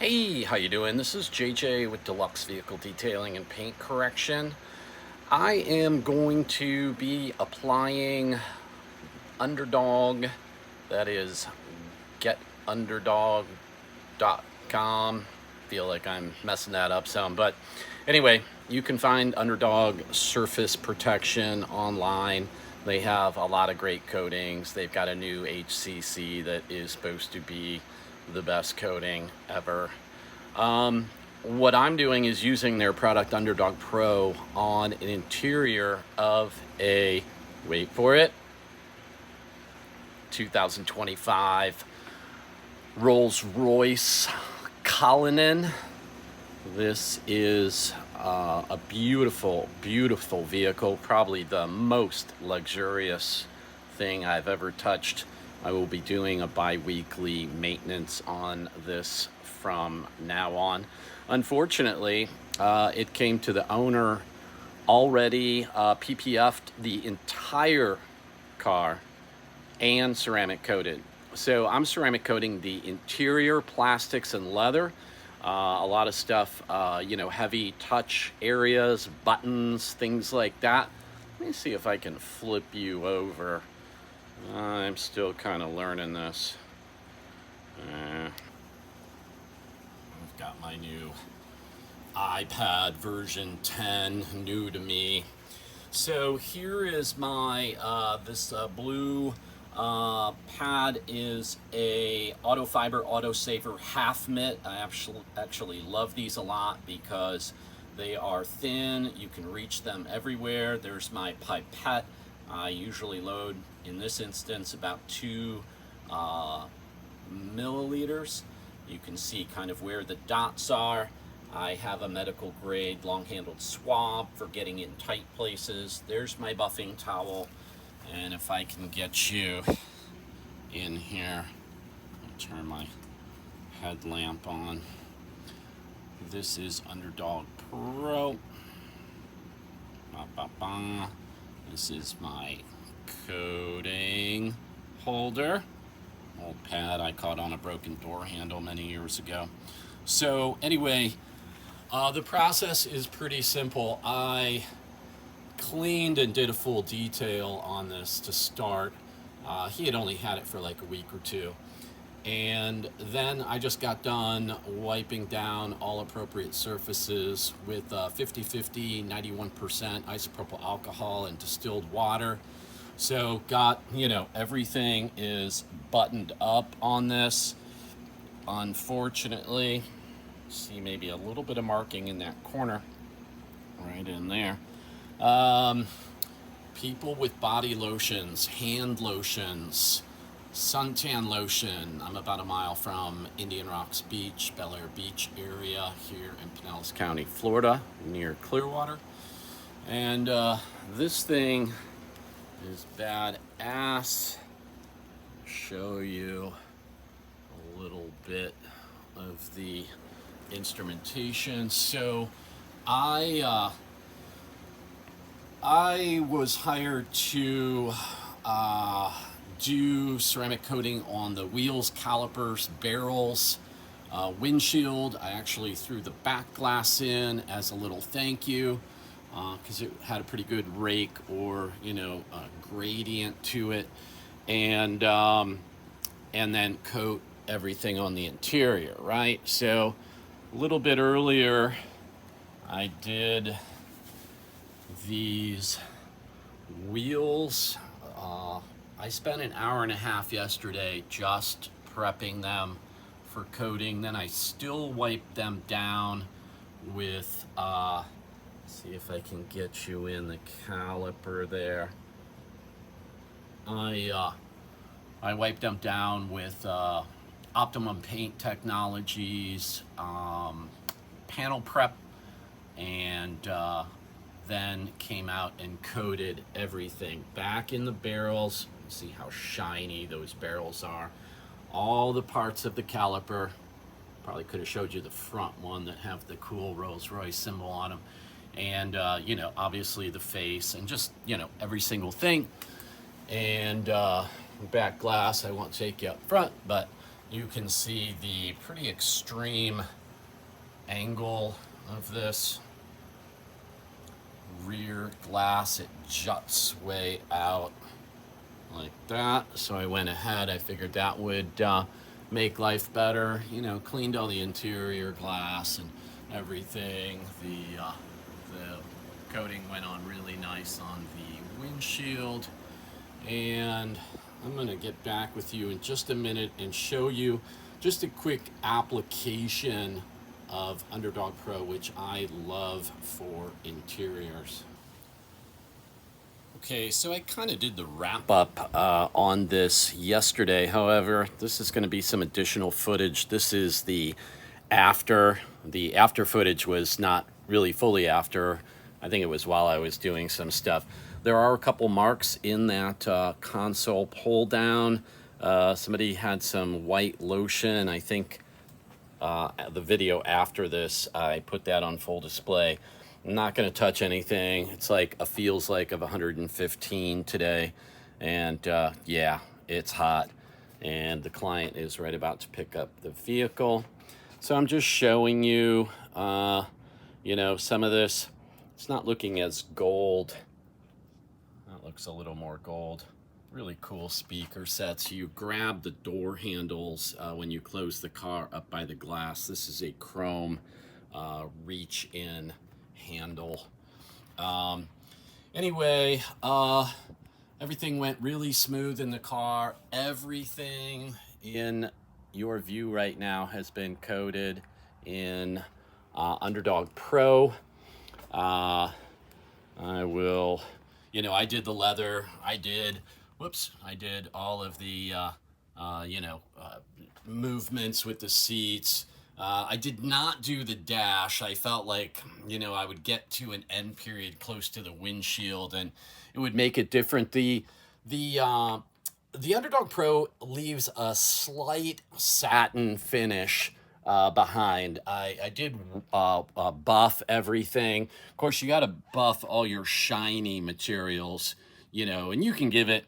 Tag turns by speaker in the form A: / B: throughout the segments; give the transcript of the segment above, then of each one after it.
A: Hey, how you doing? This is JJ with Deluxe Vehicle Detailing and Paint Correction. I am going to be applying Underdog, that is getunderdog.com. Feel like I'm messing that up some, but anyway, you can find Underdog surface protection online. They have a lot of great coatings. They've got a new HCC that is supposed to be the best coating ever. What I'm doing is using their product Underdog Pro on an interior of a, wait for it, 2025 Rolls-Royce Cullinan. This is a beautiful, beautiful vehicle, probably the most luxurious thing I've ever touched. I will be doing a bi-weekly maintenance on this from now on. Unfortunately, it came to the owner already PPF'd the entire car and ceramic coated. So I'm ceramic coating the interior, plastics and leather. A lot of stuff, heavy touch areas, buttons, things like that. Let me see if I can flip you over. I'm still kind of learning this. I've got my new iPad version 10, new to me. So here is my, this blue pad is a auto fiber auto saver half mitt. I actually love these a lot because they are thin. You can reach them everywhere. There's my pipette. I usually load, in this instance, about 2 milliliters. You can see kind of where the dots are. I have a medical grade long-handled swab for getting in tight places. There's my buffing towel. And if I can get you in here, I'll turn my headlamp on. This is Underdog Pro. This is my coating holder. Old pad I caught on a broken door handle many years ago. So anyway, the process is pretty simple. I cleaned and did a full detail on this to start. He had only had it for like a week or two. And then I just got done wiping down all appropriate surfaces with 50-50, 91% isopropyl alcohol and distilled water. So got, everything is buttoned up on this. Unfortunately, see maybe a little bit of marking in that corner, right in there. People with body lotions, hand lotions, suntan lotion. I'm about a mile from Indian Rocks Beach, Bel Air Beach area here in Pinellas County, Florida, near Clearwater. And this thing is badass. Show you a little bit of the instrumentation. So I was hired to do ceramic coating on the wheels, calipers, barrels, windshield. I actually threw the back glass in as a little thank you because it had a pretty good rake or gradient to it, and then coat everything on the interior, right? So a little bit earlier I did these wheels. I spent an hour and a half yesterday just prepping them for coating. Then I still wiped them down with, see if I can get you in the caliper there. I wiped them down with Optimum Paint Technologies, panel prep, and then came out and coated everything back in the barrels. See how shiny those barrels are. All the parts of the caliper. Probably could have showed you the front one that have the cool Rolls-Royce symbol on them. And, obviously the face and just, every single thing. And back glass, I won't take you up front, but, you can see the pretty extreme angle of this rear glass. It juts way out like that. So I went ahead, I figured that would make life better. You know, cleaned all the interior glass and everything. The coating went on really nice on the windshield. And I'm gonna get back with you in just a minute and show you just a quick application of UNDERDOG Pro, which I love for interiors. Okay, so I kind of did the wrap up on this yesterday. However, this is going to be some additional footage. This is the after. The after footage was not really fully after. I think it was while I was doing some stuff. There are a couple marks in that console pull down. Somebody had some white lotion. I think the video after this, I put that on full display. I'm not going to touch anything. It's like a feels like of 115 today. And yeah, it's hot. And the client is right about to pick up the vehicle. So I'm just showing you, you know, some of this. It's not looking as gold. That looks a little more gold. Really cool speaker sets. You grab the door handles when you close the car up by the glass. This is a chrome reach in handle. Anyway, everything went really smooth in the car. Everything in your view right now has been coated in UNDERDOG Pro. I will, you know, I did the leather. I did all of the, you know, movements with the seats. I did not do the dash. I felt like, you know, I would get to an end period close to the windshield and it would make it different. The UNDERDOG Pro leaves a slight satin finish behind. I did buff everything. Of course, you got to buff all your shiny materials, you know, and you can give it,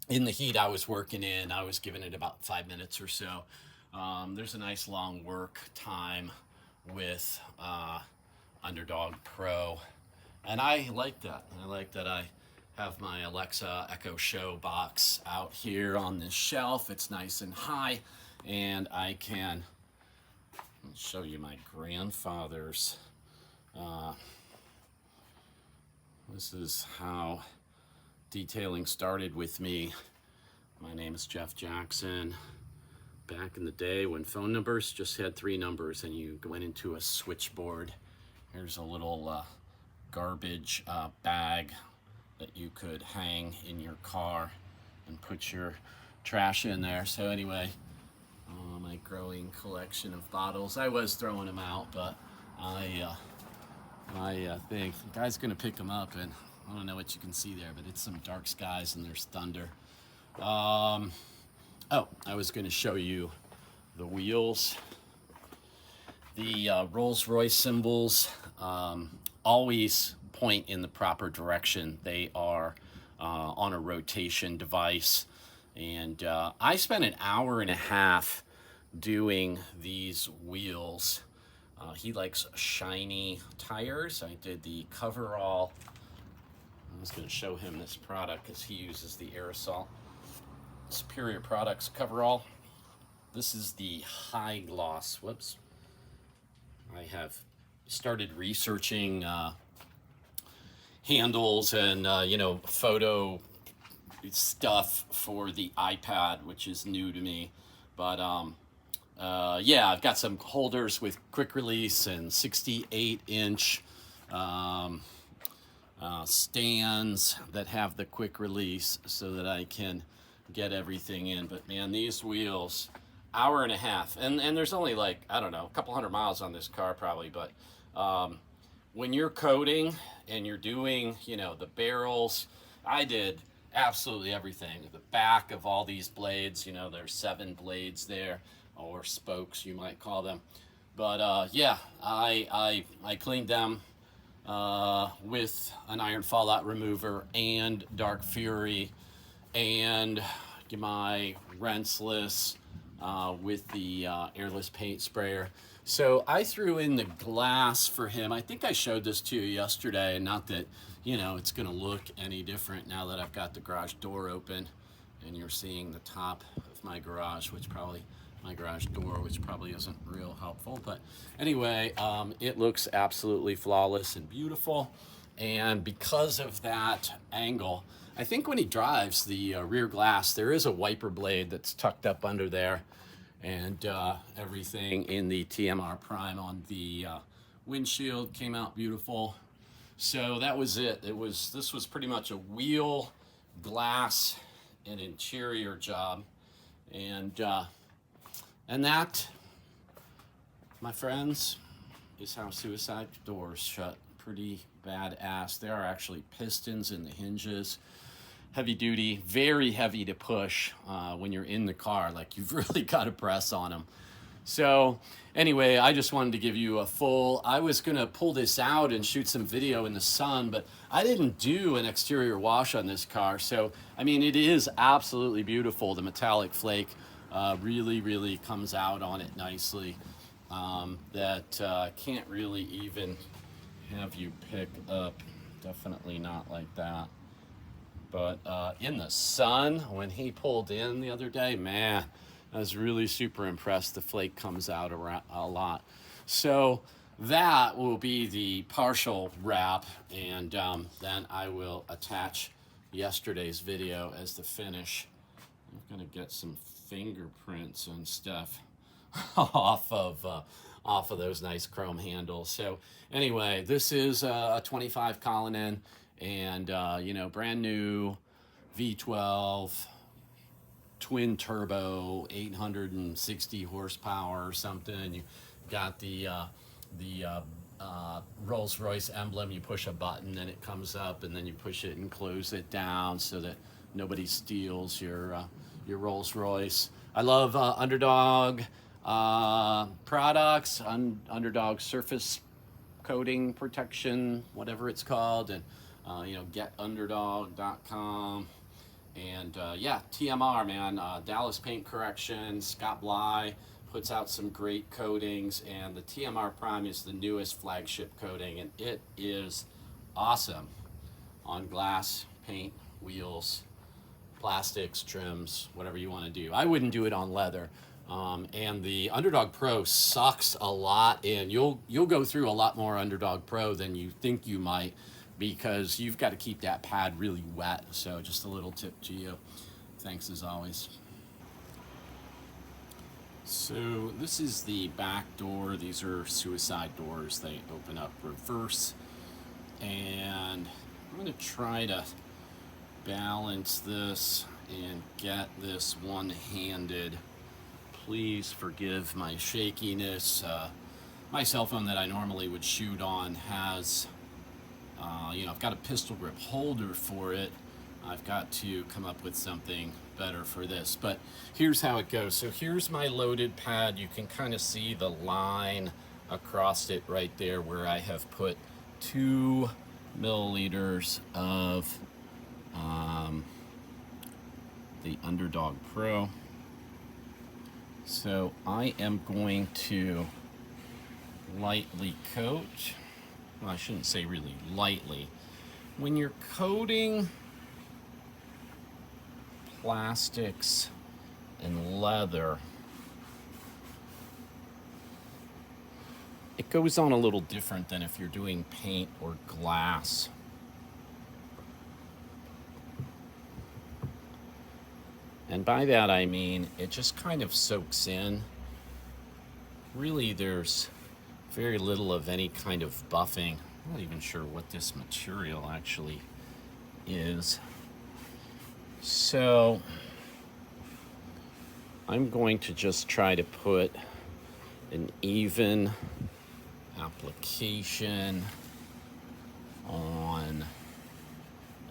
A: in the heat I was working in, I was giving it about 5 minutes or so. There's a nice long work time with UNDERDOG Pro. And I like that. I like that I have my Alexa Echo Show box out here on this shelf. It's nice and high. And I can show you my grandfather's. This is how detailing started with me. My name is Jeff Jackson. Back in the day when phone numbers just had 3 numbers and you went into a switchboard. Here's a little garbage bag that you could hang in your car and put your trash in there. So anyway, my growing collection of bottles. I was throwing them out, but I think the guy's gonna pick them up, and I don't know what you can see there, but it's some dark skies and there's thunder. Oh, I was going to show you the wheels. The Rolls-Royce symbols always point in the proper direction. They are on a rotation device. And I spent an hour and a half doing these wheels. He likes shiny tires. I did the coverall. I was going to show him this product because he uses the aerosol. Superior Products coverall. This is the high gloss. Whoops. I have started researching handles and you know, photo stuff for the iPad, which is new to me. But yeah, I've got some holders with quick release and 68-inch stands that have the quick release so that I can get everything in. But man, these wheels, hour and a half, and there's only like, I don't know, a couple hundred miles on this car probably, but when you're coating and you're doing, you know, the barrels, I did absolutely everything. The back of all these blades, you know, there's 7 blades there, or spokes you might call them. But yeah, I cleaned them with an iron fallout remover and Dark Fury and my wrenchless with the airless paint sprayer. So I threw in the glass for him. I think I showed this to you yesterday, and not that, you know, it's gonna look any different now that I've got the garage door open and you're seeing the top of my garage, which probably, my garage door, which probably isn't real helpful. But anyway, it looks absolutely flawless and beautiful. And because of that angle, I think when he drives the rear glass, there is a wiper blade that's tucked up under there, and everything in the TMR Prime on the windshield came out beautiful. So that was it. This was pretty much a wheel, glass, and interior job, and that, my friends, is how suicide doors shut. Pretty badass. There are actually pistons in the hinges. Heavy duty, very heavy to push when you're in the car. Like, you've really got to press on them. So anyway, I just wanted to give you a full, I was gonna pull this out and shoot some video in the sun, but I didn't do an exterior wash on this car. So, I mean, it is absolutely beautiful. The metallic flake really comes out on it nicely. Can't really even have you pick up. Definitely not like that. But in the sun, when he pulled in the other day, man, I was really super impressed. The flake comes out a lot. So that will be the partial wrap, and then I will attach yesterday's video as the finish. I'm gonna get some fingerprints and stuff off of those nice chrome handles. So anyway, this is a 25 Cullinan, and you know, brand new V12 twin turbo, 860 horsepower or something. You got the Rolls Royce emblem. You push a button and it comes up, and then you push it and close it down so that nobody steals your Rolls Royce. I love Underdog products, Underdog surface coating protection, whatever it's called, and you know, getunderdog.com. And yeah, TMR, man, Dallas Paint Correction, Scott Bly puts out some great coatings, and the TMR Prime is the newest flagship coating, and it is awesome on glass, paint, wheels, plastics, trims, whatever you want to do. I wouldn't do it on leather. And the Underdog Pro sucks a lot, and you'll go through a lot more Underdog Pro than you think you might, because you've got to keep that pad really wet. So just a little tip to you. Thanks as always. So this is the back door. These are suicide doors. They open up reverse, and I'm going to try to balance this and get this one-handed. Please forgive my shakiness. My cell phone that I normally would shoot on has you know, I've got a pistol grip holder for it. I've got to come up with something better for this, but here's how it goes. So here's my loaded pad. You can kind of see the line across it right there where I have put 2 milliliters of the Underdog Pro. So I am going to lightly coat. Well, I shouldn't say really lightly. When you're coating plastics and leather, it goes on a little different than if you're doing paint or glass. And by that I mean it just kind of soaks in. Really, there's very little of any kind of buffing. I'm not even sure what this material actually is. So I'm going to just try to put an even application on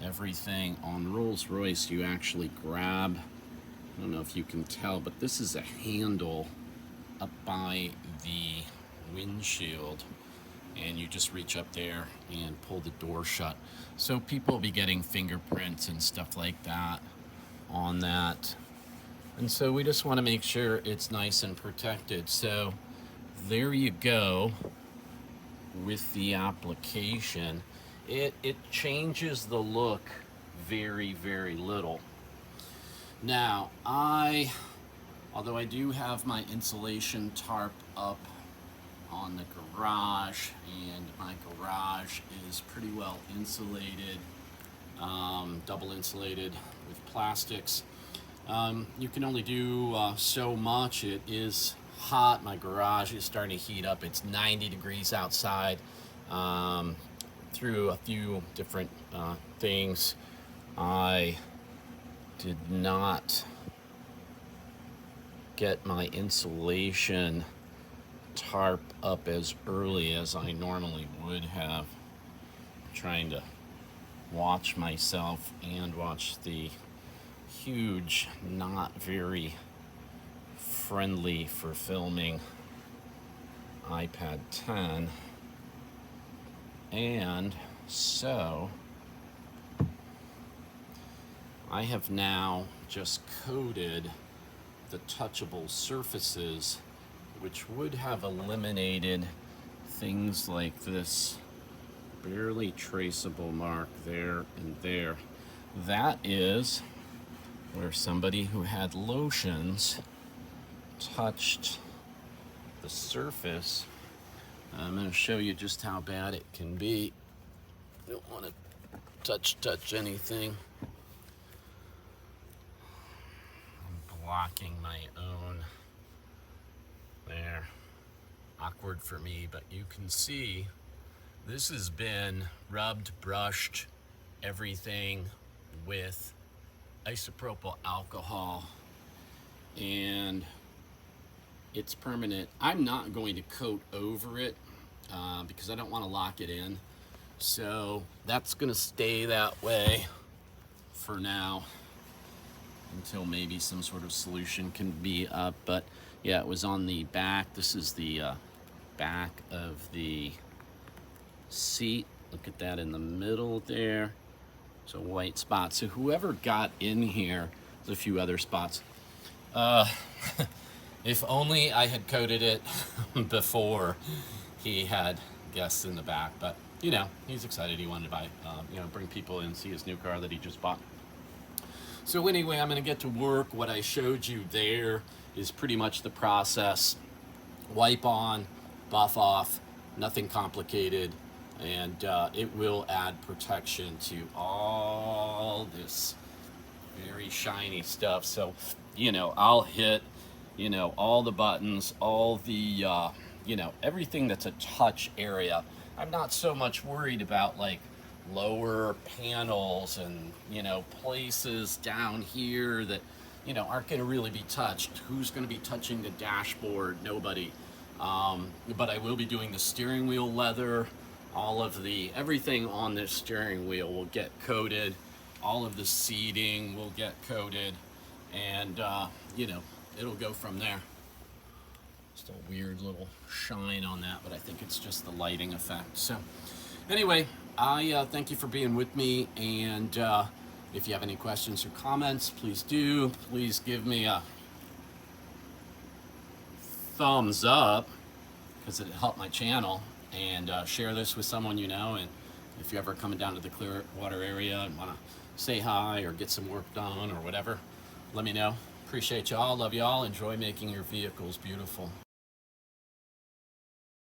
A: everything. On Rolls Royce, you actually grab, I don't know if you can tell, but this is a handle up by the windshield, and you just reach up there and pull the door shut. So people will be getting fingerprints and stuff like that on that. And so we just want to make sure it's nice and protected. So there you go with the application. It changes the look very, very little. Now, although I do have my insulation tarp up on the garage, and my garage is pretty well insulated, double insulated with plastics. You can only do so much. It is hot. My garage is starting to heat up. It's 90 degrees outside. Through a few different things, I did not get my insulation tarp up as early as I normally would have. I'm trying to watch myself and watch the huge, not very friendly for filming iPad 10. And so I have now just coated the touchable surfaces, which would have eliminated things like this barely traceable mark there and there. That is where somebody who had lotions touched the surface. I'm going to show you just how bad it can be. I don't want to touch anything. I'm blocking my own there. Awkward for me, but you can see this has been rubbed, brushed, everything with isopropyl alcohol, and it's permanent. I'm not going to coat over it because I don't want to lock it in. So that's going to stay that way for now until maybe some sort of solution can be up. But yeah, it was on the back. This is the back of the seat. Look at that in the middle there. It's a white spot. So whoever got in here, there's a few other spots. If only I had coated it before he had guests in the back. But, you know, he's excited. He wanted to buy, bring people in, see his new car that he just bought. So anyway, I'm going to get to work. What I showed you there is pretty much the process. Wipe on, buff off, nothing complicated. And it will add protection to all this very shiny stuff. So, I'll hit, all the buttons, all the, everything that's a touch area. I'm not so much worried about like lower panels and, places down here that, aren't going to really be touched. Who's going to be touching the dashboard? Nobody. But I will be doing the steering wheel leather. Everything on this steering wheel will get coated. All of the seating will get coated. And, it'll go from there. Just a weird little shine on that, but I think it's just the lighting effect. So anyway, I thank you for being with me. And if you have any questions or comments, please do. Please give me a thumbs up because it helped my channel. And share this with someone you know. And if you're ever coming down to the Clearwater area and want to say hi or get some work done or whatever, let me know. Appreciate y'all. Love y'all. Enjoy making your vehicles beautiful.